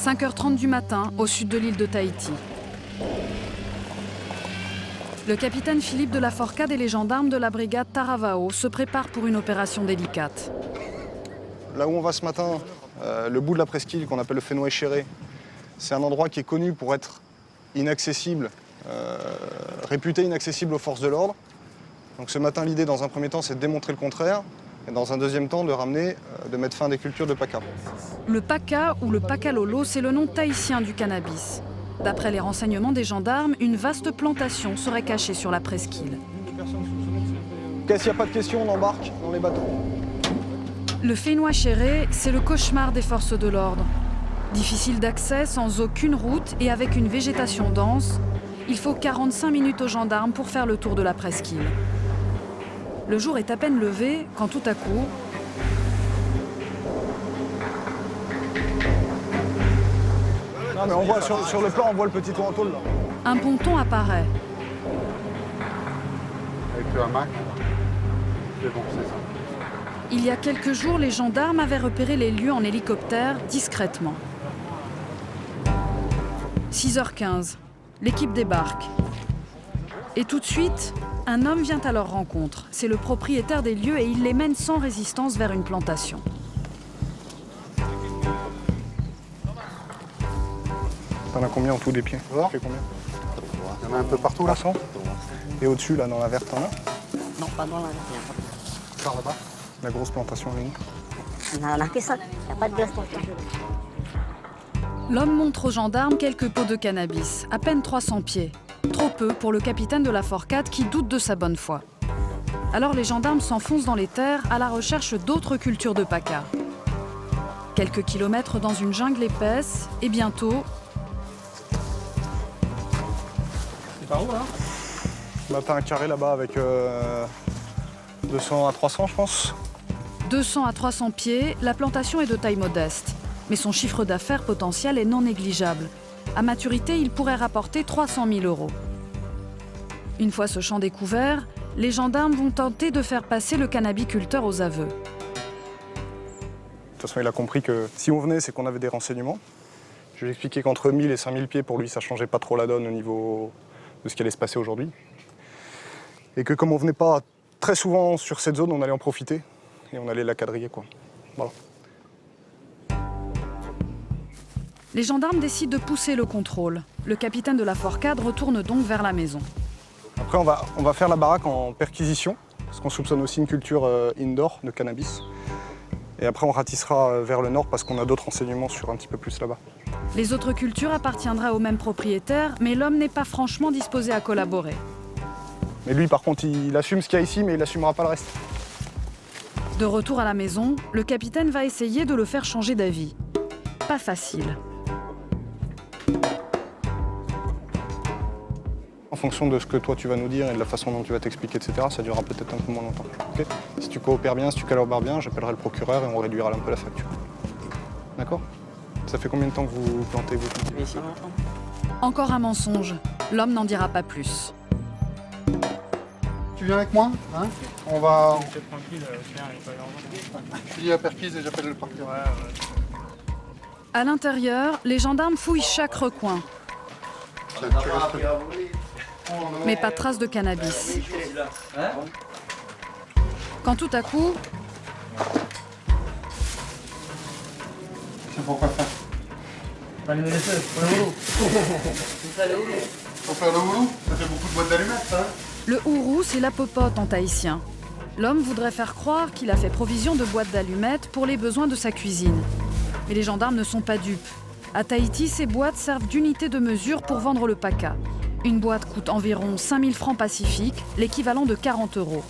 5h30 du matin, au sud de l'île de Tahiti. Le capitaine Philippe de la Forcade et les gendarmes de la brigade Taravao se préparent pour une opération délicate. Là où on va ce matin, le bout de la presqu'île qu'on appelle le Fénoé-Chéré, c'est un endroit qui est connu pour être inaccessible, réputé inaccessible aux forces de l'ordre. Donc ce matin, l'idée dans un premier temps, c'est de démontrer le contraire, et dans un deuxième temps, de ramener, de mettre fin à des cultures de paca. Le paca ou le pacalolo, c'est le nom tahitien du cannabis. D'après les renseignements des gendarmes, une vaste plantation serait cachée sur la presqu'île. S'il n'y a pas de questions, on embarque dans les bateaux. Le Fénoé-Chéré, c'est le cauchemar des forces de l'ordre. Difficile d'accès, sans aucune route et avec une végétation dense, il faut 45 minutes aux gendarmes pour faire le tour de la presqu'île. Le jour est à peine levé quand tout à coup... Non mais on voit sur le plan, on voit le petit toit en tôle là. Un ponton apparaît. Avec le hamac, c'est bon, c'est ça. Il y a quelques jours, les gendarmes avaient repéré les lieux en hélicoptère discrètement. 6h15, l'équipe débarque. Et tout de suite, un homme vient à leur rencontre. C'est le propriétaire des lieux et il les mène sans résistance vers une plantation. T'en as combien en tout des pieds? Alors Tu fais combien? Il y en a un peu partout là. 300. Et au-dessus, là, dans la verte, t'en as? Non, pas dans la verte. Par là-bas. La grosse plantation ligne. On n'a que ça. Il n'y a pas de glace. L'homme montre aux gendarmes quelques pots de cannabis, à peine 300 pieds. Trop peu pour le capitaine de la Forcade qui doute de sa bonne foi. Alors les gendarmes s'enfoncent dans les terres à la recherche d'autres cultures de paca. Quelques kilomètres dans une jungle épaisse et bientôt... C'est par où là? Bah, t'as un carré là-bas avec 200 à 300 je pense. 200 à 300 pieds, la plantation est de taille modeste. Mais son chiffre d'affaires potentiel est non négligeable. À maturité, il pourrait rapporter 300 000 €. Une fois ce champ découvert, les gendarmes vont tenter de faire passer le cannabiculteur aux aveux. De toute façon, il a compris que si on venait, c'est qu'on avait des renseignements. Je lui ai expliqué qu'entre 1000 et 5000 pieds, pour lui, ça changeait pas trop la donne au niveau de ce qui allait se passer aujourd'hui. Et que comme on venait pas très souvent sur cette zone, on allait en profiter et on allait la quadriller, quoi. Voilà. Les gendarmes décident de pousser le contrôle. Le capitaine de la Forcade retourne donc vers la maison. Après, on va faire la baraque en perquisition, parce qu'on soupçonne aussi une culture indoor de cannabis. Et après, on ratissera vers le nord, parce qu'on a d'autres renseignements sur un petit peu plus là-bas. Les autres cultures appartiendraient au même propriétaire, mais l'homme n'est pas franchement disposé à collaborer. Mais lui, par contre, il assume ce qu'il y a ici, mais il n'assumera pas le reste. De retour à la maison, le capitaine va essayer de le faire changer d'avis. Pas facile. En fonction de ce que toi tu vas nous dire et de la façon dont tu vas t'expliquer, etc., ça durera peut-être un peu moins longtemps. Okay, si tu coopères bien, si tu collabores bien, j'appellerai le procureur et on réduira un peu la facture. D'accord? Ça fait combien de temps que vous plantez vous? Encore un mensonge. L'homme n'en dira pas plus. Tu viens avec moi, hein? On va... Je dis à perquise et j'appelle le parquet. À l'intérieur, les gendarmes fouillent chaque recoin. Mais pas de trace de cannabis. Quand tout à coup, C'est pourquoi faire? Faut faire le houlou. Ça fait beaucoup de boîtes d'allumettes, ça. le hourou, c'est la popote en tahitien. L'homme voudrait faire croire qu'il a fait provision de boîtes d'allumettes pour les besoins de sa cuisine. Mais les gendarmes ne sont pas dupes. À Tahiti, ces boîtes servent d'unité de mesure pour vendre le paca. Une boîte coûte environ 5000 francs pacifiques, l'équivalent de 40 €.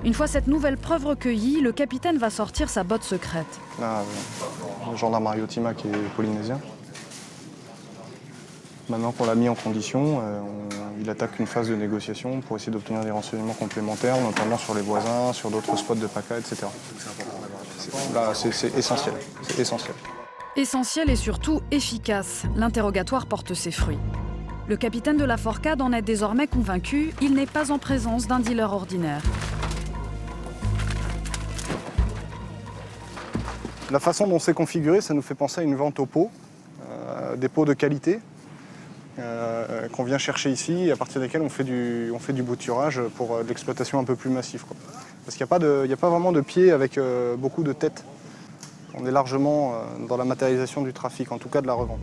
Une fois cette nouvelle preuve recueillie, le capitaine va sortir sa botte secrète. Là, le gendarme Mariotima qui est polynésien. Maintenant qu'on l'a mis en condition, il attaque une phase de négociation pour essayer d'obtenir des renseignements complémentaires, notamment sur les voisins, sur d'autres spots de paca, etc. Là, c'est essentiel. C'est essentiel. Essentiel et surtout efficace, l'interrogatoire porte ses fruits. Le capitaine de la Forcade en est désormais convaincu, il n'est pas en présence d'un dealer ordinaire. La façon dont c'est configuré, ça nous fait penser à une vente au pot. des pots de qualité qu'on vient chercher ici et à partir desquels on fait du bouturage pour de l'exploitation un peu plus massive, quoi. Parce qu'il n'y a pas vraiment de pieds avec beaucoup de têtes. On est largement dans la matérialisation du trafic, en tout cas de la revente.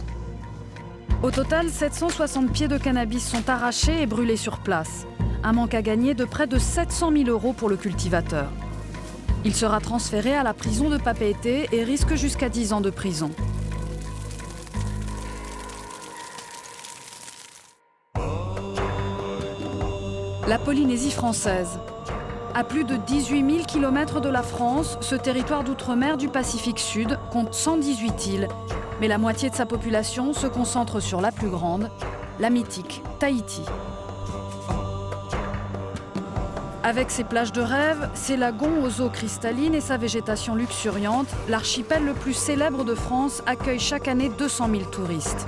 Au total, 760 pieds de cannabis sont arrachés et brûlés sur place. Un manque à gagner de près de 700 000 € pour le cultivateur. Il sera transféré à la prison de Papeete et risque jusqu'à 10 ans de prison. La Polynésie française. À plus de 18 000 km de la France, ce territoire d'outre-mer du Pacifique Sud compte 118 îles, mais la moitié de sa population se concentre sur la plus grande, la mythique Tahiti. Avec ses plages de rêve, ses lagons aux eaux cristallines et sa végétation luxuriante, l'archipel le plus célèbre de France accueille chaque année 200 000 touristes.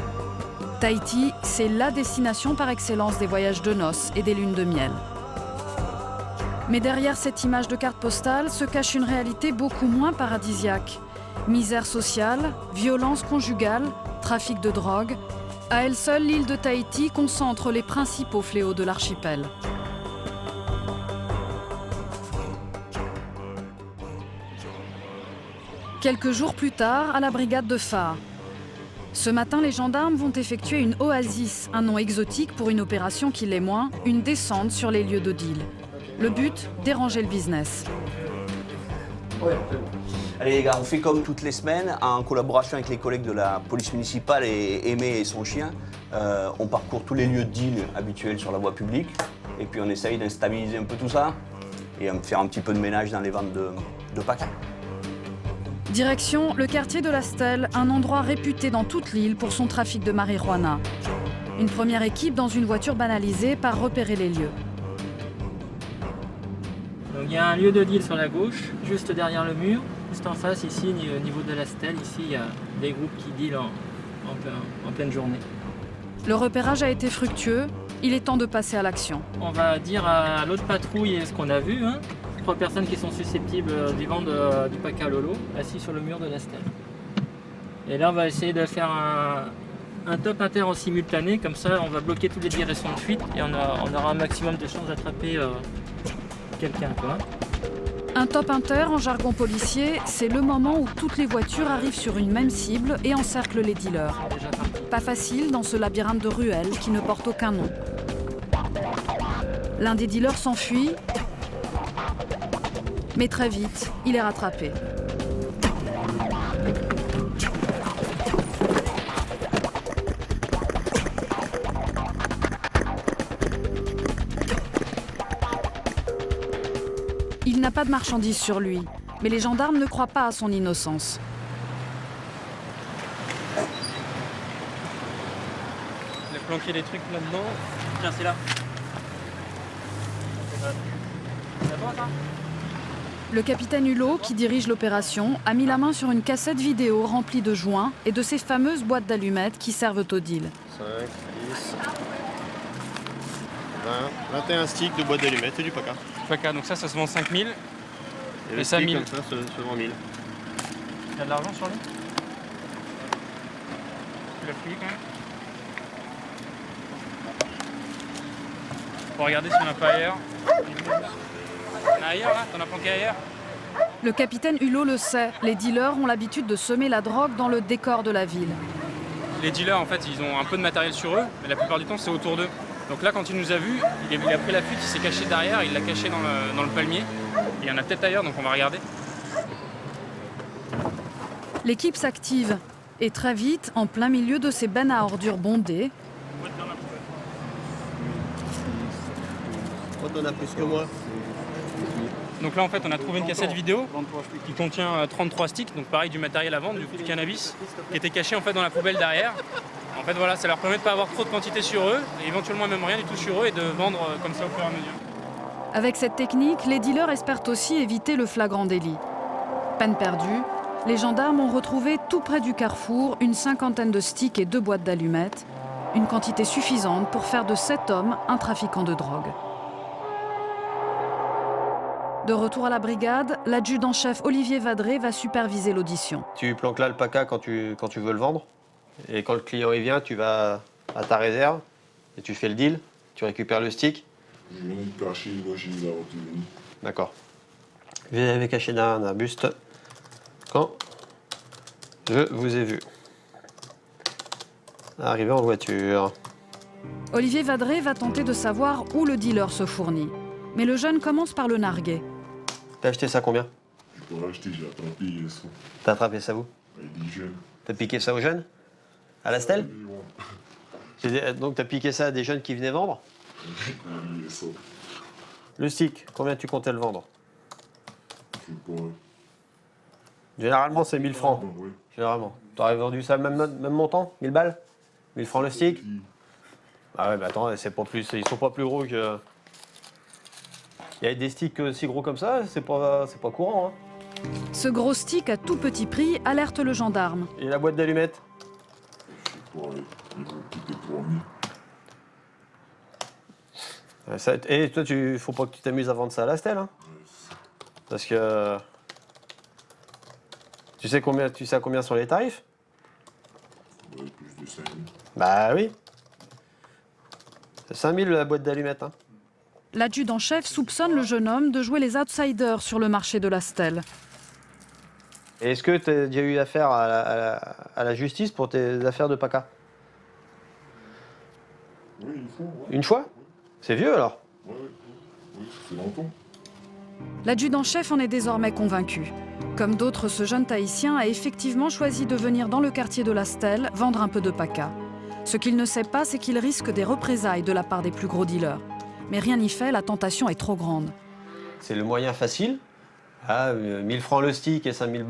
Tahiti, c'est la destination par excellence des voyages de noces et des lunes de miel. Mais derrière cette image de carte postale se cache une réalité beaucoup moins paradisiaque. Misère sociale, violence conjugale, trafic de drogue. À elle seule, l'île de Tahiti concentre les principaux fléaux de l'archipel. Quelques jours plus tard, à la brigade de phare. Ce matin, les gendarmes vont effectuer une oasis, un nom exotique pour une opération qui l'est moins, une descente sur les lieux de deal. Le but, déranger le business. Allez les gars, on fait comme toutes les semaines, en collaboration avec les collègues de la police municipale et Aimé et son chien. On parcourt tous les lieux de deal habituels sur la voie publique et puis on essaye d'instabiliser un peu tout ça et faire un petit peu de ménage dans les ventes de PACA. Direction le quartier de la Stèle, un endroit réputé dans toute l'île pour son trafic de marijuana. Une première équipe dans une voiture banalisée part repérer les lieux. Donc, il y a un lieu de deal sur la gauche, juste derrière le mur. Juste en face, ici, au niveau de la Stèle, ici, il y a des groupes qui dealent en pleine journée. Le repérage a été fructueux, il est temps de passer à l'action. On va dire à l'autre patrouille ce qu'on a vu. 3 personnes qui sont susceptibles des ventes du PACA Lolo, assis sur le mur de la Stèle. Et là, on va essayer de faire un top inter en simultané, comme ça, on va bloquer toutes les directions de fuite et on aura un maximum de chances d'attraper quelqu'un, quoi. Un top inter en jargon policier, c'est le moment où toutes les voitures arrivent sur une même cible et encerclent les dealers. Déjà parti. Pas facile dans ce labyrinthe de ruelles qui ne porte aucun nom. L'un des dealers s'enfuit, mais très vite, il est rattrapé. Il n'a pas de marchandises sur lui, mais les gendarmes ne croient pas à son innocence. Il a planqué les trucs là-dedans. Tiens, c'est là. C'est à toi, ça ? Le capitaine Hulot, qui dirige l'opération, a mis la main sur une cassette vidéo remplie de joints et de ces fameuses boîtes d'allumettes qui servent au deal. 5, 10, 20, 21 sticks de boîte d'allumettes et du PACA. PACA, donc ça se vend 5 000. Et le ça, stick 1000. comme ça se vend 1000. Il y a de l'argent sur lui? Tu l'as fouillé quand même? Faut regarder si on n'a pas ailleurs. On a ailleurs là? T'en as planqué ailleurs? Le capitaine Hulot le sait, les dealers ont l'habitude de semer la drogue dans le décor de la ville. Les dealers en fait ils ont un peu de matériel sur eux, mais la plupart du temps c'est autour d'eux. Donc là quand il nous a vus, il a pris la fuite, il s'est caché derrière, il l'a caché dans le palmier. Et il y en a peut-être ailleurs donc on va regarder. L'équipe s'active et très vite, en plein milieu de ces bennes à ordures bondées, Quand on a plus que moi. Donc là en fait on a trouvé une cassette vidéo qui contient 33 sticks, donc pareil du matériel à vendre, du cannabis, qui était caché en fait dans la poubelle derrière. En fait voilà, ça leur permet de ne pas avoir trop de quantité sur eux, et éventuellement même rien du tout sur eux, et de vendre comme ça au fur et à mesure. avec cette technique, les dealers espèrent aussi éviter le flagrant délit. Peine perdue, les gendarmes ont retrouvé tout près du carrefour une 50aine de sticks et 2 boîtes d'allumettes, une quantité suffisante pour faire de 7 hommes un trafiquant de drogue. De retour à la brigade, l'adjudant-chef Olivier Vadré va superviser l'audition. Tu planques là le PACA quand tu veux le vendre? Et quand le client il vient, tu vas à ta réserve et tu fais le deal, tu récupères le stick. Je viens de cacher, moi j'ai eu la retenue. D'accord. Je vais cacher derrière un arbuste quand je vous ai vu. Arrivé en voiture. Olivier Vadré va tenter de savoir où le dealer se fournit. Mais le jeune commence par le narguer. T'as acheté ça combien? Je peux acheter, j'ai attrapé hier soir. T'as attrapé ça où? Avec des jeunes. T'as piqué ça aux jeunes? À la stèle? Ouais. Donc t'as piqué ça à des jeunes qui venaient vendre? Hier soir. Le stick, combien tu comptais le vendre? Je sais pas. Généralement c'est 1000 francs. Ouais. Généralement. T'aurais vendu ça même montant? 1000 balles? 1000 francs le stick? Ah ouais, mais attends, c'est pas plus, ils sont pas plus gros que... Il y a des sticks aussi gros comme ça, c'est pas courant. Hein. Ce gros stick à tout petit prix alerte le gendarme. Et la boîte d'allumettes? Je sais pas, ils vont quitter 3000. Et toi, faut pas que tu t'amuses à vendre ça à la stèle. Hein. Parce que... Tu sais à combien sont les tarifs? Ouais, plus de 5000. Bah oui. C'est 5000 la boîte d'allumettes. Hein. L'adjudant-chef soupçonne le jeune homme de jouer les outsiders sur le marché de la stèle. Et est-ce que tu as déjà eu affaire à la justice pour tes affaires de PACA? Oui, une fois. Ouais. Une fois? C'est vieux alors? Ouais, oui, ça fait longtemps. L'adjudant-chef en est désormais convaincu. Comme d'autres, ce jeune Tahitien a effectivement choisi de venir dans le quartier de la Stèle vendre un peu de PACA. Ce qu'il ne sait pas, c'est qu'il risque des représailles de la part des plus gros dealers. Mais rien n'y fait, la tentation est trop grande. C'est le moyen facile. 1000 francs le stick et 5000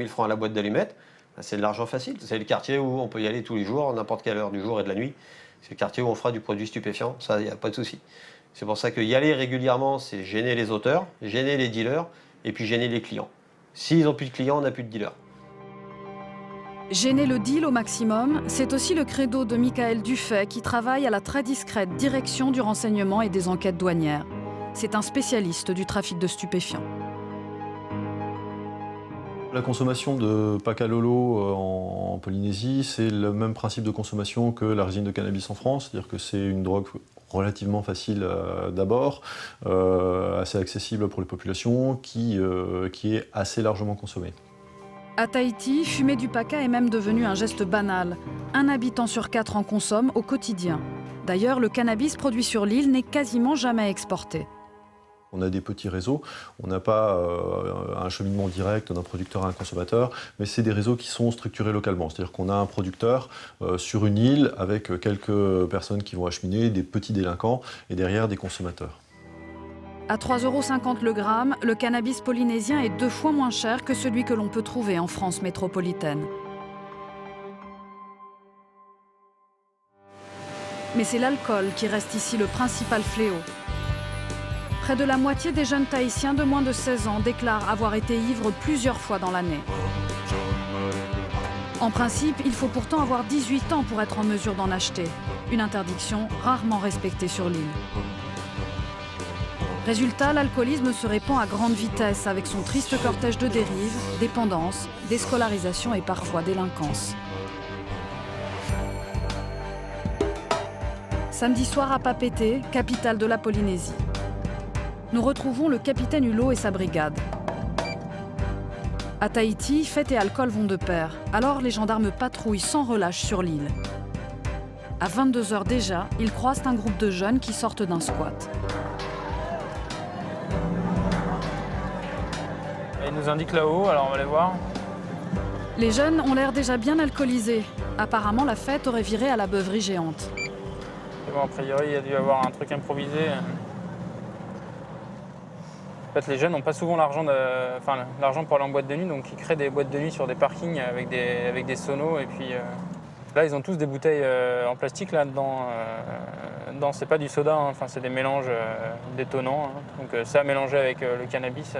francs à la boîte d'allumettes. C'est de l'argent facile. C'est le quartier où on peut y aller tous les jours, n'importe quelle heure du jour et de la nuit. C'est le quartier où on fera du produit stupéfiant. Ça, il n'y a pas de souci. C'est pour ça qu'y aller régulièrement, c'est gêner les auteurs, gêner les dealers et puis gêner les clients. S'ils n'ont plus de clients, on n'a plus de dealers. Gêner le deal au maximum, c'est aussi le credo de Michael Dufay qui travaille à la très discrète direction du renseignement et des enquêtes douanières. C'est un spécialiste du trafic de stupéfiants. La consommation de PACA Lolo en Polynésie, c'est le même principe de consommation que la résine de cannabis en France, c'est-à-dire que c'est une drogue relativement facile d'abord, assez accessible pour les populations, qui est assez largement consommée. À Tahiti, fumer du PACA est même devenu un geste banal. Un habitant sur 4 en consomme au quotidien. D'ailleurs, le cannabis produit sur l'île n'est quasiment jamais exporté. On a des petits réseaux, on n'a pas un cheminement direct d'un producteur à un consommateur, mais c'est des réseaux qui sont structurés localement. C'est-à-dire qu'on a un producteur sur une île avec quelques personnes qui vont acheminer, des petits délinquants et derrière des consommateurs. À 3,50 € le gramme, le cannabis polynésien est 2 fois moins cher que celui que l'on peut trouver en France métropolitaine. Mais c'est l'alcool qui reste ici le principal fléau. Près de la moitié des jeunes Tahitiens de moins de 16 ans déclarent avoir été ivres plusieurs fois dans l'année. En principe, il faut pourtant avoir 18 ans pour être en mesure d'en acheter. Une interdiction rarement respectée sur l'île. Résultat, l'alcoolisme se répand à grande vitesse avec son triste cortège de dérives, dépendance, déscolarisation et parfois délinquance. Samedi soir à Papeete, capitale de la Polynésie. Nous retrouvons le capitaine Hulot et sa brigade. À Tahiti, fête et alcool vont de pair, alors les gendarmes patrouillent sans relâche sur l'île. À 22 h déjà, ils croisent un groupe de jeunes qui sortent d'un squat. Ils nous indiquent là-haut, alors on va les voir. Les jeunes ont l'air déjà bien alcoolisés. Apparemment, la fête aurait viré à la beuverie géante. Et bon, a priori, il y a dû y avoir un truc improvisé. En fait, les jeunes n'ont pas souvent l'argent pour aller en boîte de nuit, donc ils créent des boîtes de nuit sur des parkings avec des sonos. Et puis là, ils ont tous des bouteilles en plastique là-dedans. C'est pas du soda, hein. Enfin, c'est des mélanges détonnants. Hein. Donc ça, mélangé avec le cannabis,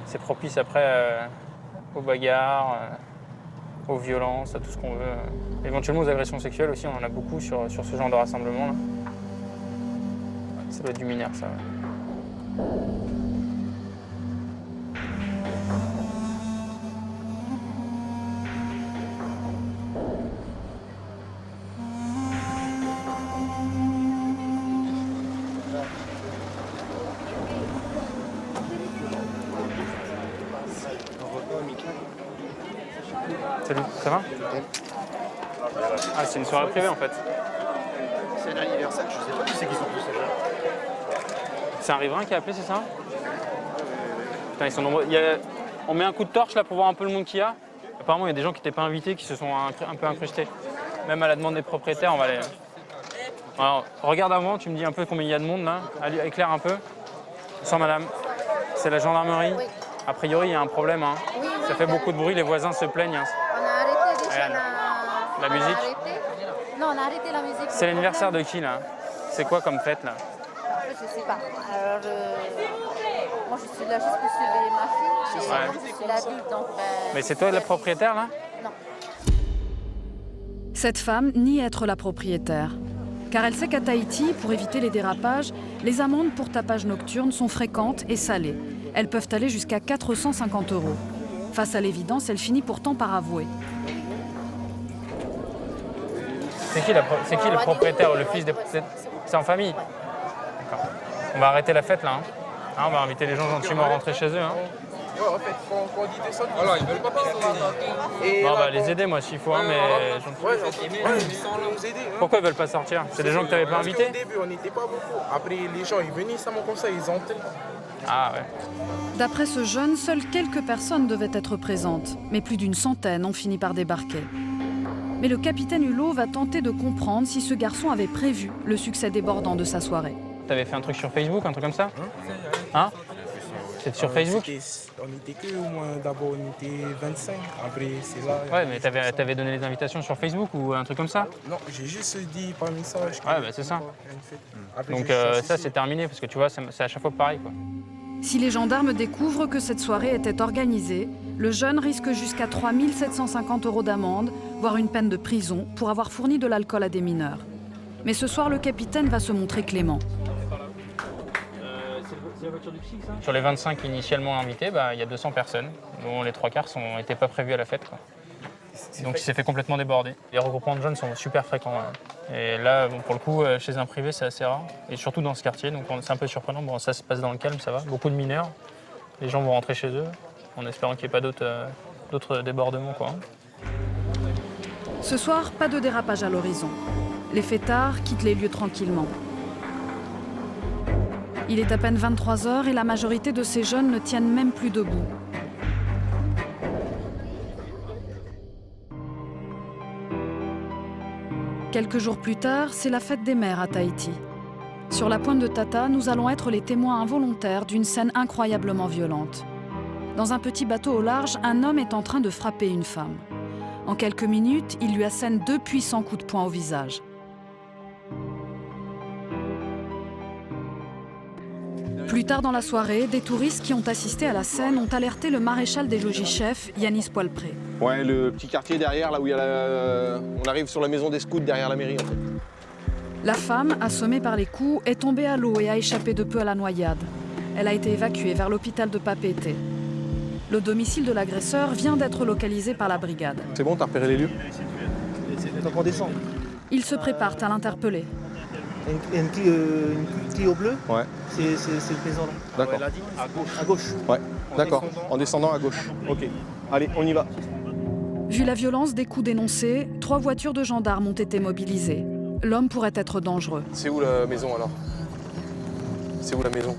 c'est propice après aux bagarres, aux violences, à tout ce qu'on veut. Éventuellement aux agressions sexuelles aussi, on en a beaucoup sur ce genre de rassemblement. Là. Ça doit être du mineur, ça. Ouais. Salut, ça va? Ah, c'est une soirée privée en fait. C'est un anniversaire, je sais pas qui c'est qui sont tous ces gens. C'est un riverain qui a appelé, c'est ça? Putain, ils sont nombreux. On met un coup de torche là pour voir un peu le monde qu'il y a. Apparemment, il y a des gens qui n'étaient pas invités, qui se sont un peu incrustés. Même à la demande des propriétaires, on va les... Alors, regarde avant, tu me dis un peu combien il y a de monde là. Allez, éclaire un peu. Bonsoir madame, c'est la gendarmerie. Oui. A priori, il y a un problème. Hein. Oui, Ça fait beaucoup de bruit, les voisins se plaignent. Hein. On a arrêté déjà Regarde. La musique. Non, on a arrêté la musique. C'est l'anniversaire de qui là? C'est quoi comme fête là? Je sais pas. Alors, moi je suis là juste pour surveiller ma fille. Et moi, je suis l'adulte, donc... Mais c'est toi la propriétaire là? Non. Cette femme nie être la propriétaire. Car elle sait qu'à Tahiti, pour éviter les dérapages, les amendes pour tapage nocturne sont fréquentes et salées. Elles peuvent aller jusqu'à 450 €. Face à l'évidence, elle finit pourtant par avouer. C'est qui le propriétaire, le fils des... C'est en famille? D'accord. On va arrêter la fête là. Hein, on va inviter les gens gentiment à rentrer chez eux. Hein. Voilà, ils veulent pas On va les aider moi s'il faut, hein, mais... ils sont là nous aider. Pourquoi ils veulent pas sortir? C'est des gens que tu n'avais pas invités? Au début, on n'était pas beaucoup. Après, les gens, ils venaient seulement comme ça, ils entraient. Ah ouais. D'après ce jeune, seules quelques personnes devaient être présentes, mais plus d'une centaine ont fini par débarquer. Mais le capitaine Hulot va tenter de comprendre si ce garçon avait prévu le succès débordant de sa soirée. T'avais fait un truc sur Facebook, un truc comme ça? Hein? C'est sur Facebook? On était que au moins, d'abord on était 25, après c'est là... Ouais, mais t'avais donné les invitations sur Facebook ou un truc comme ça? Non, j'ai juste dit par message. Ouais, bah c'est ça. Donc ça c'est terminé, parce que tu vois, c'est à chaque fois pareil quoi. Si les gendarmes découvrent que cette soirée était organisée, le jeune risque jusqu'à 3 750 € d'amende, voire une peine de prison, pour avoir fourni de l'alcool à des mineurs. Mais ce soir, le capitaine va se montrer clément. C'est la voiture du psy, ça? Sur les 25 initialement invités, bah, il y a 200 personnes, dont les 3 quarts n'étaient pas prévus à la fête. Quoi. Donc il s'est fait complètement déborder. Les regroupements de jeunes sont super fréquents. Ouais. Et là, bon, pour le coup, chez un privé, c'est assez rare. Et surtout dans ce quartier, donc c'est un peu surprenant. Bon, ça se passe dans le calme, ça va. Beaucoup de mineurs. Les gens vont rentrer chez eux, en espérant qu'il n'y ait pas d'autres débordements. Quoi. Ce soir, pas de dérapage à l'horizon. Les fêtards quittent les lieux tranquillement. Il est à peine 23 h et la majorité de ces jeunes ne tiennent même plus debout. Quelques jours plus tard, c'est la fête des mères à Tahiti. Sur la pointe de Tata, nous allons être les témoins involontaires d'une scène incroyablement violente. Dans un petit bateau au large, un homme est en train de frapper une femme. En quelques minutes, il lui assène 2 puissants coups de poing au visage. Plus tard dans la soirée, des touristes qui ont assisté à la scène ont alerté le maréchal des logis-chefs, Yanis Poilpré. Ouais, le petit quartier derrière, là où il y a on arrive sur la maison des scouts derrière la mairie en fait. La femme, assommée par les coups, est tombée à l'eau et a échappé de peu à la noyade. Elle a été évacuée vers l'hôpital de Papeete. Le domicile de l'agresseur vient d'être localisé par la brigade. C'est bon, t'as repéré les lieux? Donc on descend. Ils se préparent à l'interpeller. Une Clio bleue? Ouais. C'est le maison là. D'accord. Elle a dit à gauche. Ouais, d'accord. En descendant à gauche. Ok. Allez, on y va. Vu la violence des coups dénoncés, 3 voitures de gendarmes ont été mobilisées. L'homme pourrait être dangereux. C'est où la maison alors? C'est où la maison?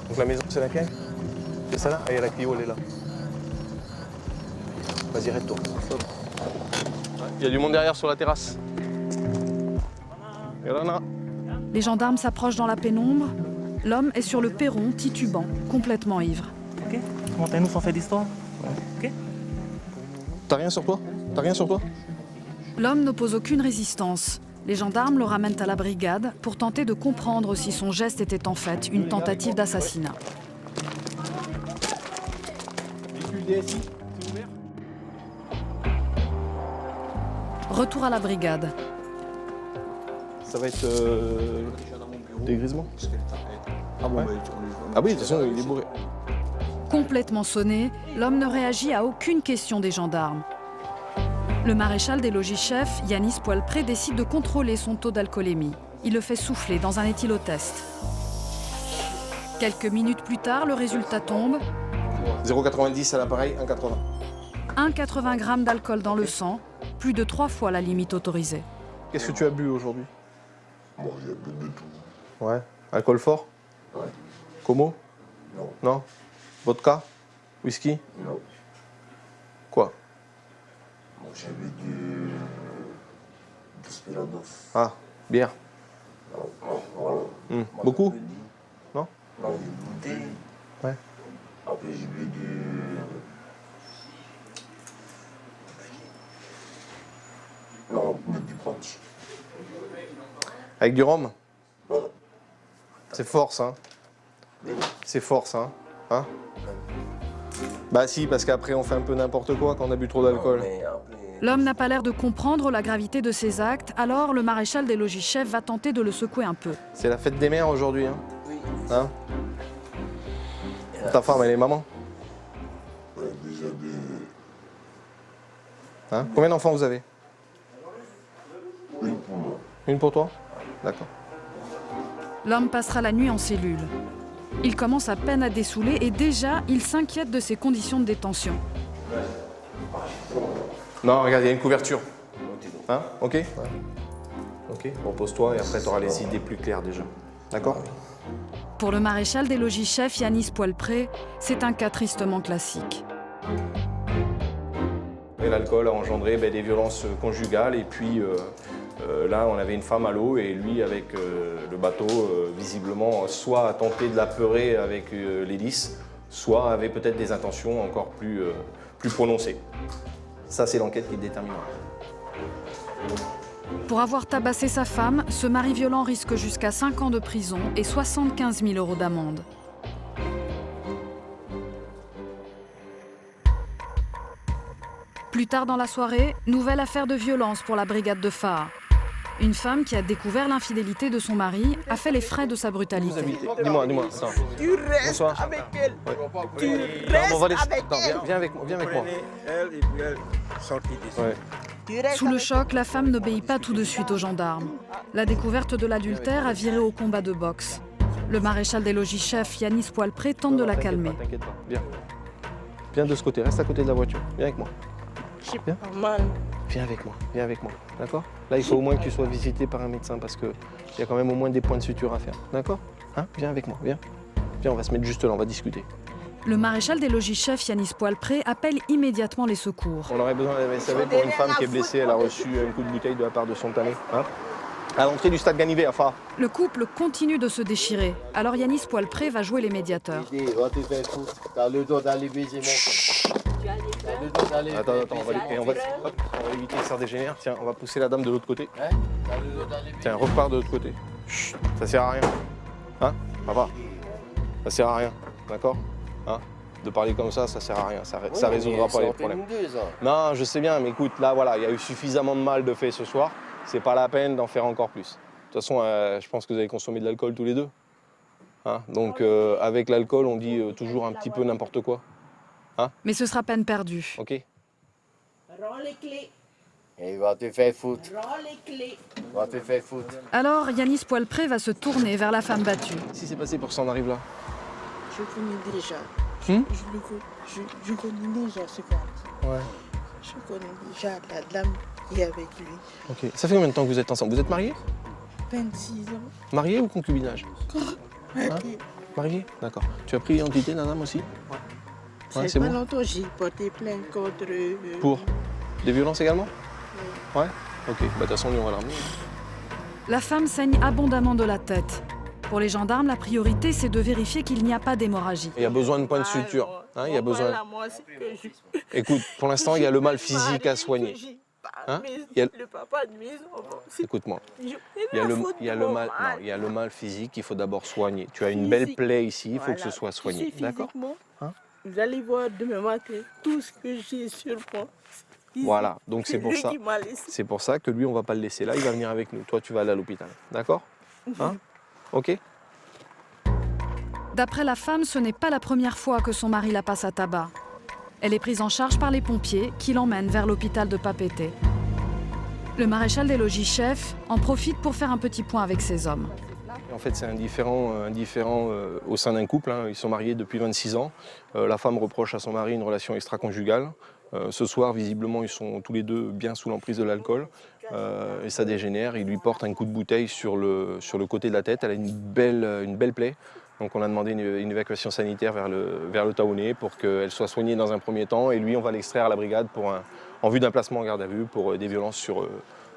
Donc la maison c'est laquelle? C'est ça là? Ah, et la Clio elle est là. Vas-y, arrête-toi. Il y a du monde derrière sur la terrasse. Les gendarmes s'approchent dans la pénombre. L'homme est sur le perron, titubant, complètement ivre. Ok. Montagne-nous sans faire d'histoire. Ok. T'as rien sur toi? T'as rien sur toi? L'homme n'oppose aucune résistance. Les gendarmes le ramènent à la brigade pour tenter de comprendre si son geste était en fait une tentative d'assassinat. Retour à la brigade. Ça va être dégrisement. Ah bon? Ah oui, de toute façon, il est bourré. Complètement sonné, l'homme ne réagit à aucune question des gendarmes. Le maréchal des logis-chefs, Yanis Poilpré, décide de contrôler son taux d'alcoolémie. Il le fait souffler dans un éthylotest. Quelques minutes plus tard, le résultat tombe. 0,90 à l'appareil, 1,80. 1,80 g d'alcool dans le sang, plus de 3 fois la limite autorisée. Qu'est-ce que tu as bu aujourd'hui? Bon, j'ai bu de tout. Ouais. Alcool fort? Ouais. Como? Non. Non? Vodka? Whisky? Non. Quoi? Bon, j'ai bu du Desperados. Ah, bière. Voilà. Beaucoup? Non? Non, j'ai goûté. Ouais. Après, j'ai bu du... Non, du punch. Avec du rhum? C'est fort, ça. C'est fort, ça. Hein? Bah si, parce qu'après, on fait un peu n'importe quoi quand on a bu trop d'alcool. L'homme n'a pas l'air de comprendre la gravité de ses actes, alors le maréchal des logis-chefs va tenter de le secouer un peu. C'est la fête des mères aujourd'hui, hein? Hein? Ta femme, elle est maman? Ouais, déjà des... Hein? Combien d'enfants vous avez? Une pour moi. Une pour toi? D'accord. L'homme passera la nuit en cellule. Il commence à peine à dessouler et déjà, il s'inquiète de ses conditions de détention. Non, regarde, il y a une couverture. Hein? Ok? Ouais. Ok, repose-toi et après, tu auras les idées plus claires déjà. D'accord? Pour le maréchal des logis-chefs Yanis Poilpré, c'est un cas tristement classique. Et l'alcool a engendré des violences conjugales et puis là, on avait une femme à l'eau et lui, avec le bateau, visiblement, soit a tenté de l'apeurer avec l'hélice, soit avait peut-être des intentions encore plus prononcées. Ça, c'est l'enquête qui déterminera. Pour avoir tabassé sa femme, ce mari violent risque jusqu'à 5 ans de prison et 75 000 € d'amende. Plus tard dans la soirée, nouvelle affaire de violence pour la brigade de Phare. Une femme qui a découvert l'infidélité de son mari a fait les frais de sa brutalité. Dis-moi, attends. Tu restes Bonsoir. avec elle. Ouais. Tu Non, restes on va laisser- avec non, elle. viens avec moi, viens avec moi. Elle et puis elle sortit d'ici. Ouais. Tu restes Sous le avec choc, la femme n'obéit pas tout de suite aux gendarmes. La découverte de l'adultère a viré au combat de boxe. Le maréchal des logis-chefs Yanis Poilpré tente de la calmer. T'inquiète pas, viens. Viens de ce côté, reste à côté de la voiture. Viens avec moi. J'ai pas mal. Viens avec moi, d'accord? Là, il faut au moins que tu sois visité par un médecin parce qu'il y a quand même au moins des points de suture à faire, d'accord? Hein? Viens avec moi, viens. Viens, on va se mettre juste là, on va discuter. Le maréchal des logis-chefs Yanis Poilpré appelle immédiatement les secours. On aurait besoin d'un SAV pour une femme qui est blessée, elle a reçu un coup de bouteille de la part de son tanné. Hein? À l'entrée du stade Ganivet, à Phare. Le couple continue de se déchirer, alors Yanis Poilpré va jouer les médiateurs. T'as le droit d'aller baiser mon... Attends, on va éviter que ça dégénère. Tiens, on va pousser la dame de l'autre côté. Tiens, repars de l'autre côté. Chut, ça sert à rien. Hein? Papa? Ça sert à rien, d'accord? Hein? De parler comme ça sert à rien. Ça résoudra pas les problèmes. Non, je sais bien, mais écoute, là, voilà, il y a eu suffisamment de mal de fait ce soir. C'est pas la peine d'en faire encore plus. De toute façon, je pense que vous avez consommé de l'alcool tous les deux. Hein? Donc, avec l'alcool, on dit toujours un petit peu n'importe quoi. Hein? Mais ce sera peine perdue. Ok. Rends les clés. Et il va te faire foutre. Rends les clés. Il va te faire foutre. Alors Yanis Poilpré va se tourner vers la femme battue. Qu'est-ce qui s'est passé pour que ça en arrive là? Je connais déjà. Je connais déjà ce gars. Ouais. Je connais déjà la dame qui est avec lui. Ok. Ça fait combien de temps que vous êtes ensemble? Vous êtes mariés? 26 ans. Mariés ou concubinage? Marié. Mariés? D'accord. Tu as pris l'identité d'un homme aussi? Ouais, C'est pas bon? longtemps j'ai porté plainte contre... Pour? Des violences également? Ouais. Ok. Bah de toute façon, lui, on va l'emmener. La femme saigne abondamment de la tête. Pour les gendarmes, la priorité, c'est de vérifier qu'il n'y a pas d'hémorragie. Il y a besoin de points de suture. Hein, il y a besoin... Écoute, pour l'instant, il y a le mal physique à soigner. Hein? Il y a... Le papa de mes enfants. Écoute-moi. Il y a le mal physique qu'il faut d'abord soigner. Tu as une belle plaie ici, il faut que ce soit soigné. D'accord? Hein? Vous allez voir demain matin tout ce que j'ai sur moi. Voilà, donc c'est pour ça. C'est pour ça que lui, on va pas le laisser là, il va venir avec nous. Toi, tu vas aller à l'hôpital. D'accord? Hein? Ok? D'après la femme, ce n'est pas la première fois que son mari la passe à tabac. Elle est prise en charge par les pompiers qui l'emmènent vers l'hôpital de Papeete. Le maréchal des logis-chefs en profite pour faire un petit point avec ses hommes. En fait, c'est indifférent au sein d'un couple. Hein. Ils sont mariés depuis 26 ans. La femme reproche à son mari une relation extra-conjugale. Ce soir, visiblement, ils sont tous les deux bien sous l'emprise de l'alcool et ça dégénère. Il lui porte un coup de bouteille sur le côté de la tête. Elle a une belle plaie. Donc on a demandé une évacuation sanitaire vers le Taounais pour qu'elle soit soignée dans un premier temps. Et lui, on va l'extraire à la brigade en vue d'un placement en garde à vue pour des violences sur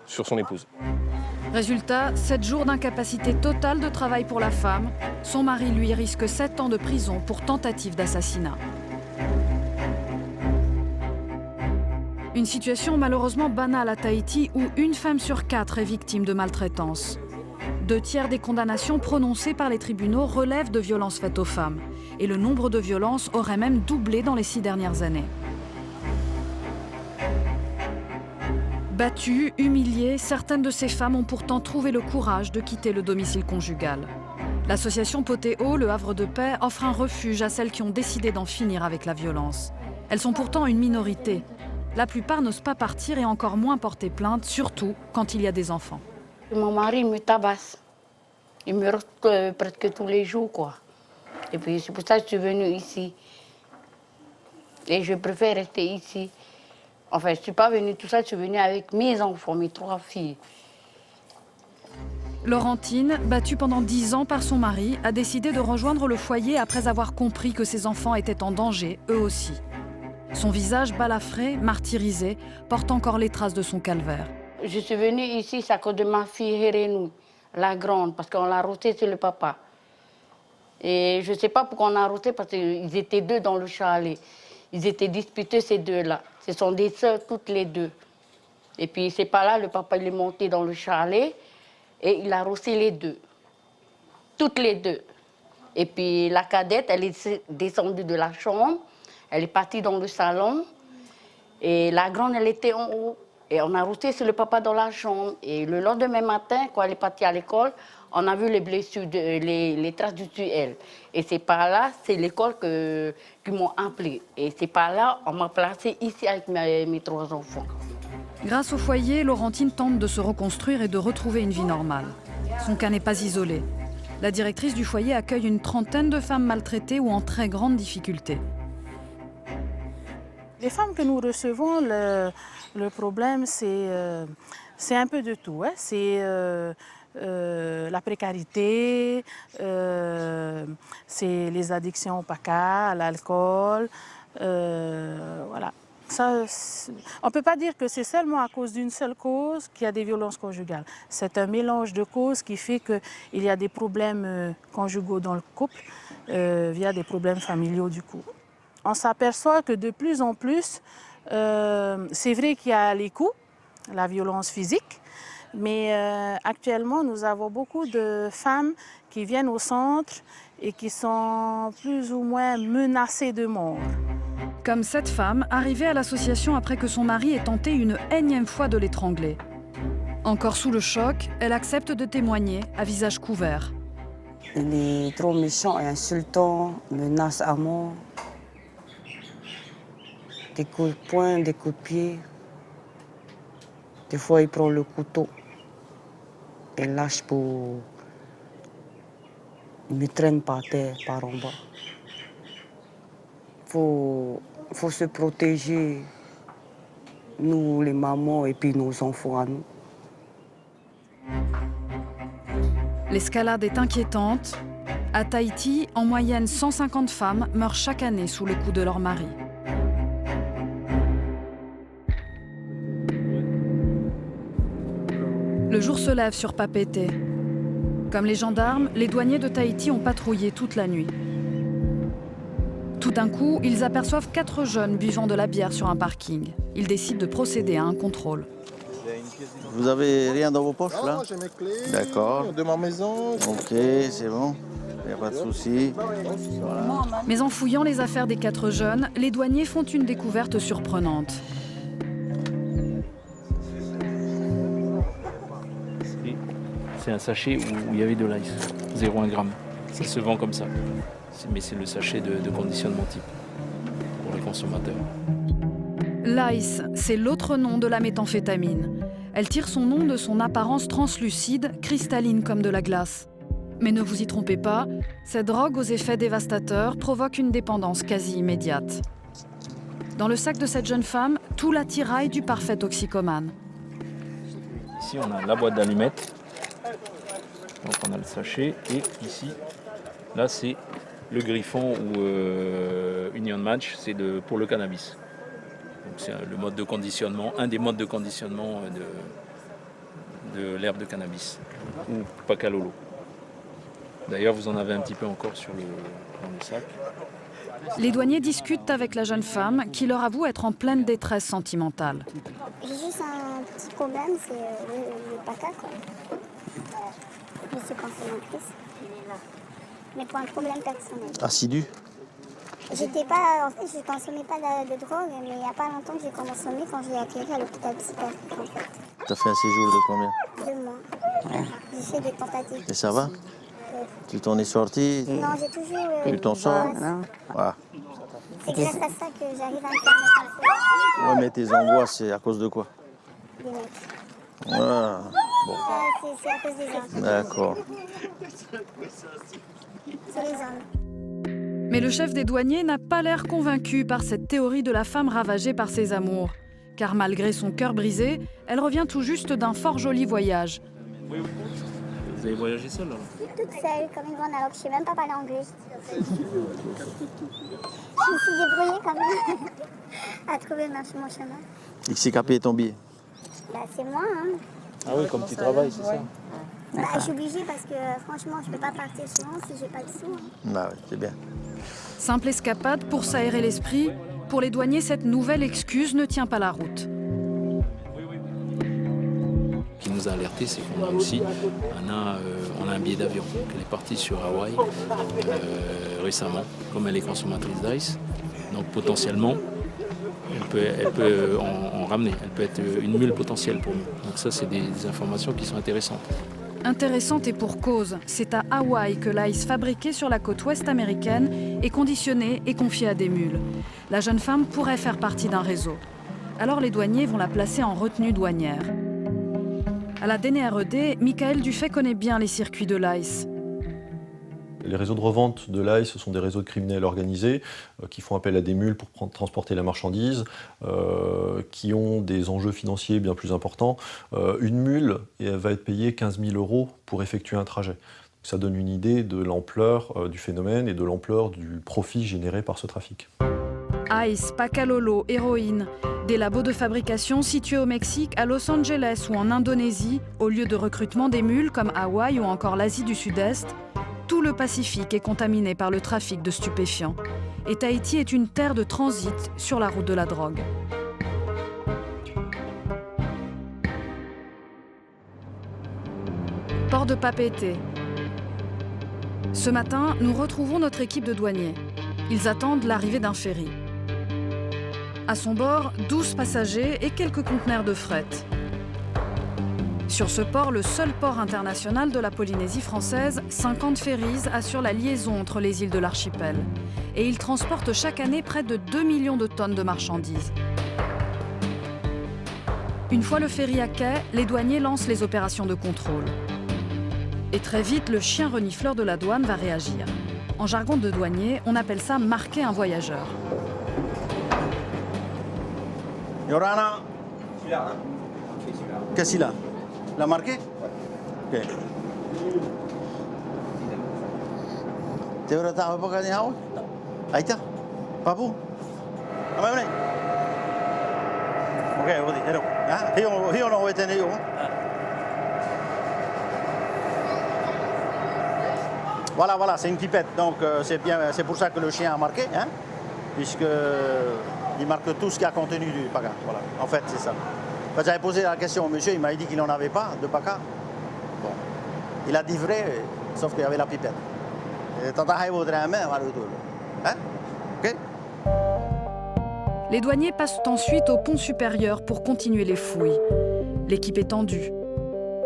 son épouse. Résultat, 7 jours d'incapacité totale de travail pour la femme. Son mari, lui, risque 7 ans de prison pour tentative d'assassinat. Une situation malheureusement banale à Tahiti où une femme sur 4 est victime de maltraitance. 2/3 des condamnations prononcées par les tribunaux relèvent de violences faites aux femmes. Et le nombre de violences aurait même doublé dans les 6 dernières années. Battues, humiliées, certaines de ces femmes ont pourtant trouvé le courage de quitter le domicile conjugal. L'association Potéo, le Havre de Paix, offre un refuge à celles qui ont décidé d'en finir avec la violence. Elles sont pourtant une minorité. La plupart n'osent pas partir et encore moins porter plainte, surtout quand il y a des enfants. Mon mari me tabasse. Il me reste presque tous les jours, quoi. Et puis c'est pour ça que je suis venue ici. Et je préfère rester ici. Enfin, je ne suis pas venue tout ça, je suis venue avec mes enfants, mes 3 filles. Laurentine, battue pendant 10 ans par son mari, a décidé de rejoindre le foyer après avoir compris que ses enfants étaient en danger, eux aussi. Son visage balafré, martyrisé, porte encore les traces de son calvaire. Je suis venue ici, c'est à cause de ma fille Hérénou, la grande, parce qu'on l'a arrêtée chez le papa. Et je ne sais pas pourquoi on a arrêté, parce qu'ils étaient 2 dans le chalet. Ils étaient disputés, ces 2-là. Ce sont des sœurs, toutes les 2. Et puis, c'est pas là, le papa il est monté dans le chalet et il a arrosé les 2. Toutes les 2. Et puis, la cadette, elle est descendue de la chambre. Elle est partie dans le salon. Et la grande, elle était en haut. Et on a arrosé sur le papa dans la chambre. Et le lendemain matin, quand elle est partie à l'école, on a vu les blessures, les traces du duel. Et c'est par là, c'est l'école qui m'ont appelé. Et c'est par là, on m'a placée ici avec mes 3 enfants. Grâce au foyer, Laurentine tente de se reconstruire et de retrouver une vie normale. Son cas n'est pas isolé. La directrice du foyer accueille une trentaine de femmes maltraitées ou en très grande difficulté. Les femmes que nous recevons, le problème, c'est un peu de tout. Hein. C'est la précarité, c'est les addictions au paca, à l'alcool. Voilà. Ça, on ne peut pas dire que c'est seulement à cause d'une seule cause qu'il y a des violences conjugales. C'est un mélange de causes qui fait qu'il y a des problèmes conjugaux dans le couple via des problèmes familiaux du coup. On s'aperçoit que de plus en plus, c'est vrai qu'il y a les coups, la violence physique, mais actuellement, nous avons beaucoup de femmes qui viennent au centre et qui sont plus ou moins menacées de mort. Comme cette femme, arrivée à l'association après que son mari ait tenté une énième fois de l'étrangler. Encore sous le choc, elle accepte de témoigner à visage couvert. Il est trop méchant et insultant, menace à mort. Des coups de poing, des coups de pied. Des fois, il prend le couteau et lâche pour... Il me traîne par terre, par en bas. Faut se protéger, nous, les mamans, et puis nos enfants à nous. L'escalade est inquiétante. À Tahiti, en moyenne, 150 femmes meurent chaque année sous le coup de leur mari. Le jour se lève sur Papeete. Comme les gendarmes, les douaniers de Tahiti ont patrouillé toute la nuit. Tout d'un coup, ils aperçoivent 4 jeunes buvant de la bière sur un parking. Ils décident de procéder à un contrôle. Vous avez rien dans vos poches là? Non, j'ai mes clés. D'accord. De ma maison. Ok, c'est bon. Il n'y a pas de souci. Voilà. Mais en fouillant les affaires des 4 jeunes, les douaniers font une découverte surprenante. C'est un sachet où il y avait de l'ice, 0,1 g. Ça se vend comme ça. Mais c'est le sachet de conditionnement type pour les consommateurs. L'ice, c'est l'autre nom de la méthamphétamine. Elle tire son nom de son apparence translucide, cristalline comme de la glace. Mais ne vous y trompez pas, cette drogue aux effets dévastateurs provoque une dépendance quasi immédiate. Dans le sac de cette jeune femme, tout l'attirail du parfait toxicomane. Ici, on a la boîte d'allumettes. Donc on a le sachet. Et ici, là, c'est le Griffon ou Union Match, c'est pour le cannabis. Donc c'est le mode de conditionnement, un des modes de conditionnement de l'herbe de cannabis, ou Pacalolo. D'ailleurs, vous en avez un petit peu encore dans le sac. Les douaniers discutent avec la jeune femme qui leur avoue être en pleine détresse sentimentale. J'ai juste un petit problème, c'est le paca, quoi. Je suis consommatrice. Mais pour un problème personnel. Assidu? En fait, je consommais pas de drogue, mais il n'y a pas longtemps que j'ai consommé quand j'ai atterri à l'hôpital psychiatrique, en fait. T'as fait un séjour de combien? 2 mois. Ouais. J'ai fait des tentatives. Et ça va? Tu t'en es sorti? Non, j'ai toujours... Tu t'en sors? Ouais. C'est grâce à ça que j'arrive à me faire Ouais, mais tes angoisses, c'est à cause de quoi? des mecs. Ouais. Bon. C'est à cause des hommes. D'accord. C'est les hommes. Mais le chef des douaniers n'a pas l'air convaincu par cette théorie de la femme ravagée par ses amours. Car malgré son cœur brisé, elle revient tout juste d'un fort joli voyage. Vous avez voyagé seul alors? Toute seule, comme une grande alors que je ne sais même pas parler anglais. Je me suis débrouillée quand même à trouver mon chemin. XCKP est ton billet? Bah, c'est moi, hein. Ah oui, comme tu travailles, c'est ça? Bah, je suis obligée parce que franchement, je ne peux pas partir souvent si j'ai pas de sous. Hein. Bah oui, c'est bien. Simple escapade pour s'aérer l'esprit. Pour les douaniers, cette nouvelle excuse ne tient pas la route. Ce qui nous a alertés, c'est qu'on a aussi on a un billet d'avion. Elle est partie sur Hawaï récemment, comme elle est consommatrice d'ice. Donc potentiellement, elle peut en ramener. Elle peut être une mule potentielle pour nous. Donc ça, c'est des informations qui sont intéressantes. Intéressante et pour cause, c'est à Hawaï que l'ice fabriqué sur la côte ouest américaine est conditionné et confié à des mules. La jeune femme pourrait faire partie d'un réseau. Alors les douaniers vont la placer en retenue douanière. À la DNRED, Michael Dufay connaît bien les circuits de l'ice. Les réseaux de revente de l'ice sont des réseaux de criminels organisés qui font appel à des mules pour transporter la marchandise, qui ont des enjeux financiers bien plus importants. Une mule va être payée 15 000 € pour effectuer un trajet. Ça donne une idée de l'ampleur du phénomène et de l'ampleur du profit généré par ce trafic. Ice, Pacalolo, héroïne, des labos de fabrication situés au Mexique, à Los Angeles ou en Indonésie, au lieu de recrutement des mules comme Hawaï ou encore l'Asie du Sud-Est, tout le Pacifique est contaminé par le trafic de stupéfiants. Et Tahiti est une terre de transit sur la route de la drogue. Port de Papeete. Ce matin, nous retrouvons notre équipe de douaniers. Ils attendent l'arrivée d'un ferry. À son bord, 12 passagers et quelques conteneurs de fret. Sur ce port, le seul port international de la Polynésie française, 50 ferries assurent la liaison entre les îles de l'archipel. Et ils transportent chaque année près de 2 millions de tonnes de marchandises. Une fois le ferry à quai, les douaniers lancent les opérations de contrôle. Et très vite, le chien renifleur de la douane va réagir. En jargon de douanier, on appelle ça marquer un voyageur. Yorana, qu'est-ce qu'il a? L'a marqué? Ok. Tu veux pas gagner Hawaï? Aïta? Pas bon? Ah, mais ok, on dit, hello. Hier, on a été né. Voilà, c'est une pipette. Donc, c'est pour ça que le chien a marqué, hein, puisqu'il marque tout ce qui a contenu du paca. Voilà, en fait, c'est ça. Quand j'avais posé la question au monsieur, il m'a dit qu'il n'en avait pas de paca. Bon, il a dit vrai, sauf qu'il y avait la pipette. Hein? Ok? Les douaniers passent ensuite au pont supérieur pour continuer les fouilles. L'équipe est tendue.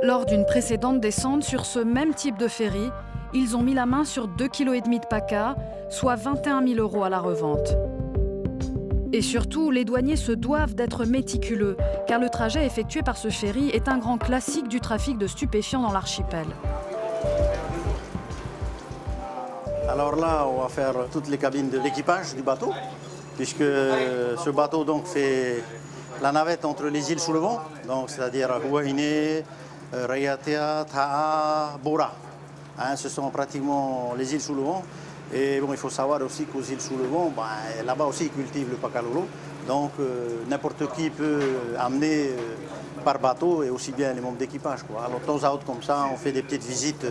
Lors d'une précédente descente sur ce même type de ferry, ils ont mis la main sur 2,5 kg de paca, soit 21 000 € à la revente. Et surtout, les douaniers se doivent d'être méticuleux, car le trajet effectué par ce ferry est un grand classique du trafic de stupéfiants dans l'archipel. Alors là, on va faire toutes les cabines de l'équipage du bateau. puisque ce bateau donc, fait la navette entre les îles sous le vent, c'est-à-dire Huahine, Rayatea, Ta'a, Bora. Hein, ce sont pratiquement les îles sous le vent. Et bon, il faut savoir aussi qu'aux îles sous le vent, là-bas aussi ils cultivent le pacalolo. Donc n'importe qui peut amener par bateau et aussi bien les membres d'équipage. Alors de temps à autre comme ça, on fait des petites visites